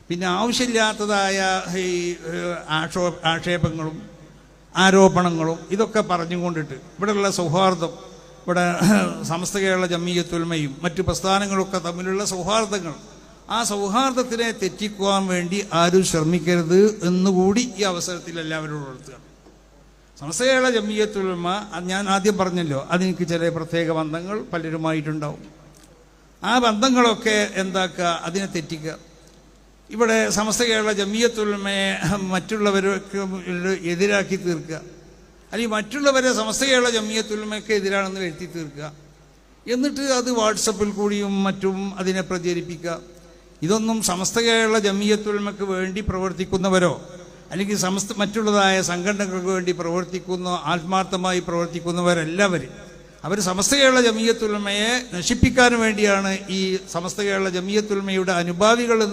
പിന്നെ ആവശ്യമില്ലാത്തതായ ഈ ആക്ഷേപങ്ങളും ആരോപണങ്ങളും ഇതൊക്കെ പറഞ്ഞുകൊണ്ടിട്ട് ഇവിടെയുള്ള സൗഹാർദ്ദം, ഇവിടെ സമസ്ത കേരള ജംഇയ്യത്തുൽ-ഉലമയും മറ്റു പ്രസ്ഥാനങ്ങളൊക്കെ തമ്മിലുള്ള സൗഹാർദ്ദങ്ങൾ, ആ സൗഹാർദ്ദത്തിനെ തെറ്റിക്കുവാൻ വേണ്ടി ആരും ശ്രമിക്കരുത് എന്നുകൂടി ഈ അവസരത്തിൽ എല്ലാവരോടും ഉണർത്തുകയാണ്. സമസ്ത കേരള ജംഇയ്യത്തുൽ-ഉലമ ഞാൻ ആദ്യം പറഞ്ഞല്ലോ, അതെനിക്ക് ചില പ്രത്യേക ബന്ധങ്ങൾ പലരുമായിട്ടുണ്ടാവും. ആ ബന്ധങ്ങളൊക്കെ എന്താക്കുക, അതിനെ തെറ്റിക്കുക. ഇവിടെ സമസ്ത കേരള ജംഇയ്യത്തുൽ-ഉലമയെ മറ്റുള്ളവർക്ക് എതിരാക്കി തീർക്കുക, അല്ലെങ്കിൽ മറ്റുള്ളവരെ സമസ്ത കേരള ജംഇയ്യത്തുൽ-ഉലമയ്ക്ക് എതിരാണെന്ന് വരുത്തി തീർക്കുക. എന്നിട്ട് അത് വാട്സപ്പിൽ കൂടിയും മറ്റും അതിനെ പ്രചരിപ്പിക്കുക. ഇതൊന്നും സമസ്ത കേരള ജംഇയ്യത്തുൽ-ഉലമയ്ക്ക് വേണ്ടി പ്രവർത്തിക്കുന്നവരോ അല്ലെങ്കിൽ മറ്റുള്ളതായ സംഘടനകൾക്ക് വേണ്ടി പ്രവർത്തിക്കുന്ന ആത്മാർത്ഥമായി പ്രവർത്തിക്കുന്നവരെല്ലാവരും അവർ സമസ്ത കേരള ജംഇയ്യത്തുൽ-ഉലമയെ നശിപ്പിക്കാൻ വേണ്ടിയാണ് ഈ സമസ്ത കേരള ജംഇയ്യത്തുൽ-ഉലമയുടെ അനുഭാവികൾ എന്ന്